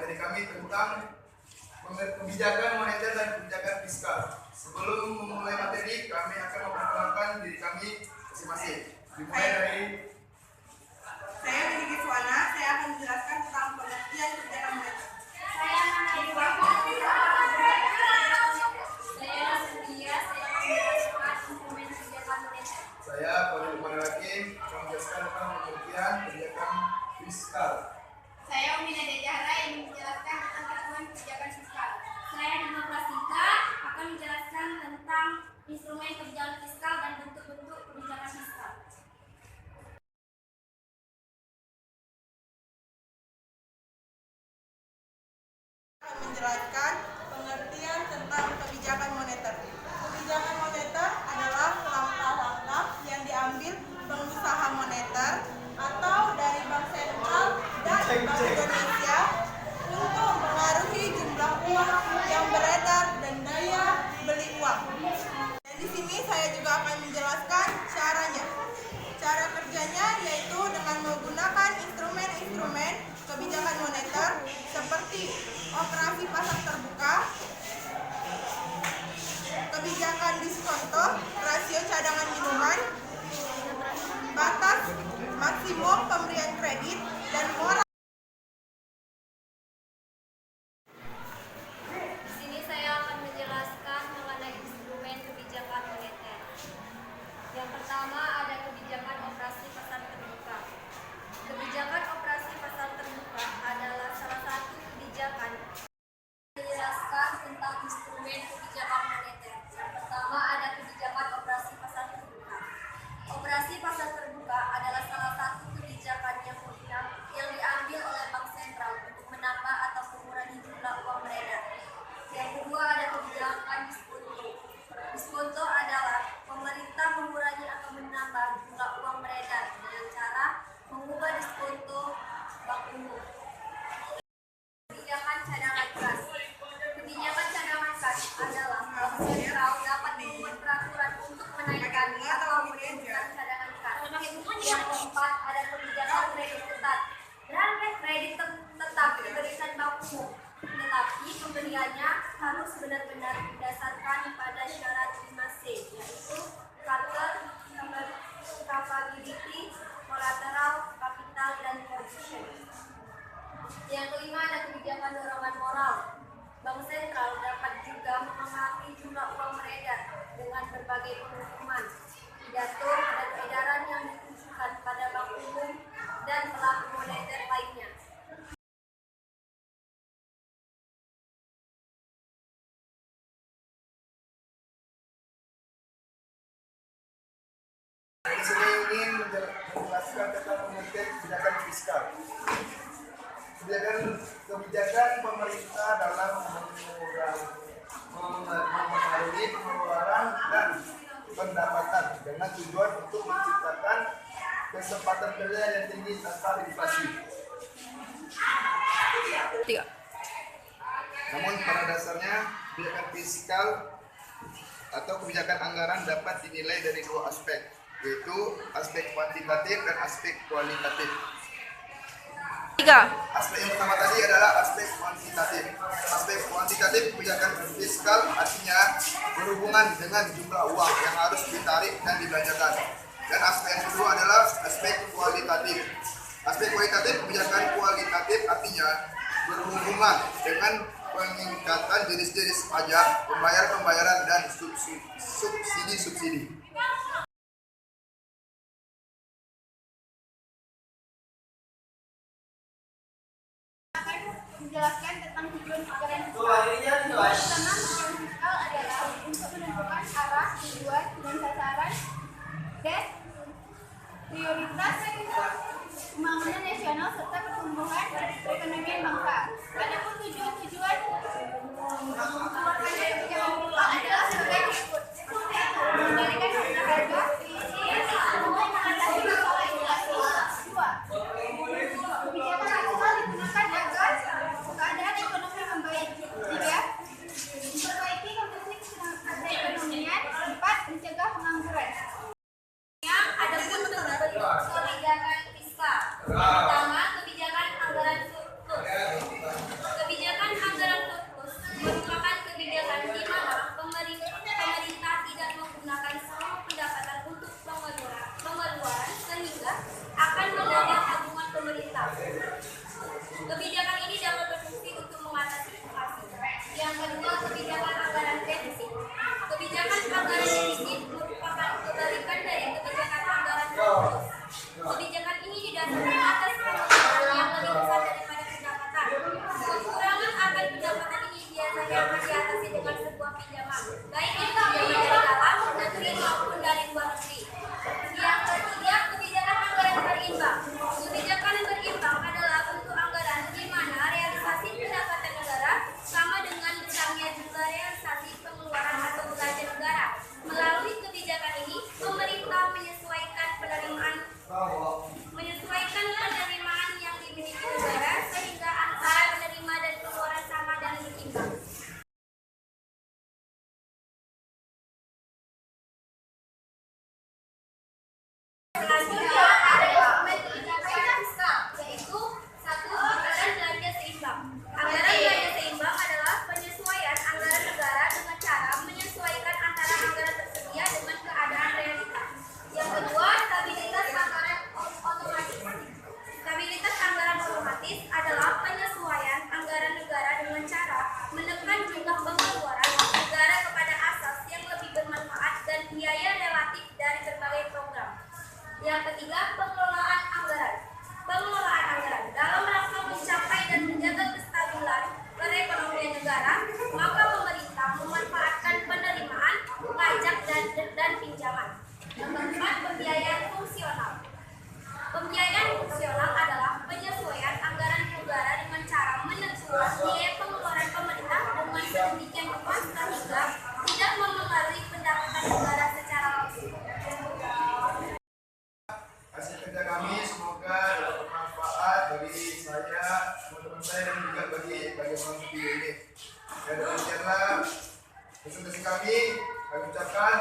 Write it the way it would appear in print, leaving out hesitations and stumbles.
dari kami tentang kebijakan moneter dan kebijakan fiskal. Sebelum memulai materi, kami akan memperkenalkan diri kami masing-masing. Dimulai dari saya Widhi Giswana, saya akan menjelaskan tentang pengertian kebijakan moneter. Saya Nana Saya Cynthia, saya akan menjelaskan instrumen kebijakan moneter. Saya Pauline Manarakim, akan menjelaskan tentang pengertian kebijakan fiskal. Saya Umi Nadia Jahra yang menjelaskan tentang instrumen kebijakan fiskal. Saya Nima Prastika akan menjelaskan tentang instrumen kebijakan fiskal dan bentuk-bentuk kebijakan fiskal. Menjelaskan pengertian tentang kebijakan moneter. Kebijakan moneter adalah langkah-langkah yang diambil pengusaha moneter atau dari Bank Sentral dan Bank Indonesia untuk mengaruhi jumlah uang yang beredar dan daya beli uang. Dan di sini saya juga akan menjelaskan caranya. Cara kerjanya yaitu dengan menggunakan instrumen-instrumen kebijakan moneter seperti operasi pasar terbuka, kebijakan diskonto, rasio cadangan minuman, batas maksimum pemberian kredit, dan moral. Di sini saya akan menjelaskan mengenai instrumen kebijakan moneter. Yang pertama ada kebijakan operasi pasar terbuka. Kebijakan operasi pasar terbuka adalah salah satu kebijakan menjelaskan tentang instrumen kebijakan moneter. Yang pertama ada kebijakan operasi pasar terbuka. Operasi pasar terbuka adalah salah satu kebijakan yang diambil oleh Bank Sentral untuk menambah atau mengurangi jumlah uang beredar. Yang kedua ada kebijakan diskonto. Diskonto adalah pemerintah mengurangi atau menambah jumlah uang beredar dengan cara mengubah diskonto bank umum. Kebijakan cadangan kas. Kebijakan cadangan kas adalah Bank Sentral dapat membuat peraturan untuk menaikkan atau menurunkan cadangan kas. Yang keempat ada kebijakan kredit tetap. Kredit tetap diberikan bank umum, tetapi pemberiannya harus benar-benar didasarkan pada syarat 5C, yaitu charter, capability, collateral, capital, dan condition. Yang kelima ada kebijakan dorongan moral. Bank Sentral dapat juga mempengaruhi jumlah uang beredar dengan berbagai pengumuman, pidato, dan edaran yang ditujukan pada bank umum dan pelaku moneter lainnya. di sini ingin menjelaskan tentang pengertian kebijakan fiskal. Kebijakan pemerintah dalam mengaruhi pengeluaran dan pendapatan dengan tujuan untuk menciptakan kesempatan kerja yang tinggi tanpa inflasi. Namun pada dasarnya kebijakan fiskal atau kebijakan anggaran dapat dinilai dari dua aspek, yaitu aspek kuantitatif dan aspek kualitatif. Aspek yang pertama tadi adalah aspek kuantitatif. Aspek kuantitatif kebijakan fiskal artinya berhubungan dengan jumlah uang yang harus ditarik dan dibelanjakan. Dan aspek yang kedua adalah aspek kualitatif. Aspek kualitatif kebijakan kualitatif artinya berhubungan dengan peningkatan jenis-jenis pajak, pembayaran dan subsidi. Menjelaskan tentang tujuan kebijakan fiskal. Pertama, tujuan fiskal adalah untuk menentukan arah, tujuan, dan sasaran dan prioritas pembangunan nasional serta pertumbuhan perekonomian bangsa. Adapun tujuan-tujuan mengeluarkan kebijakan fiskal adalah sebagai berikut: mengendalikan harga, untuk mengatasi masalah inflasi. Dua, kebijakan fiskal digunakan agar keadaan ekonomi membaik. Tiga, memperbaiki kondisi perekonomian. Empat, mencegah pengangguran. Yang ada pun kebijakan fiskal. Pertama, kebijakan anggaran surplus. yang akan diatasi dengan sebuah pinjaman, baik itu pinjaman dari dalam negeri maupun dari luar negeri. Yang ketiga, kebijakan anggaran berimbang. Kebijakan yang berimbang adalah bentuk anggaran di mana realisasi pendapatan negara sama dengan besarnya jumlah realisasi pengeluaran atau belanja negara. Melalui kebijakan ini, pemerintah menyesuaikan penerimaan yang dimiliki negara sehingga antara penerima dan pengeluaran sama dan berimbang. Selanjutnya ada instrumen kebijakan fiskal, yaitu satu, anggaran belanja seimbang. Anggaran belanja seimbang adalah penyesuaian anggaran negara dengan cara menyesuaikan antara anggaran tersedia dengan keadaan realita. Yang kedua, stabilitas anggaran otomatis. Stabilitas anggaran otomatis adalah penyesuaian anggaran negara dengan cara menekan jumlah pengeluaran negara kepada asas yang lebih bermanfaat dan biaya relatif dari berbagai program. Yang ketiga, pengelolaan anggaran. Pengelolaan anggaran dalam rangka mencapai dan menjaga kestabilan perekonomian negara, maka pemerintah memanfaatkan penerimaan, pajak dan pinjaman. Yang keempat, pembiayaan fungsional. Pembiayaan fungsional adalah penyesuaian anggaran negara dengan cara menentukan biaya pengeluaran pemerintah dengan sedemikian rupa sehingga tidak memengaruhi pendapatan negara secara langsung. Hasil kerja kami semoga dapat bermanfaat bagi saya, teman-teman saya dan juga bagi orang video ini. Dan demikianlah presentasi kami ucapkan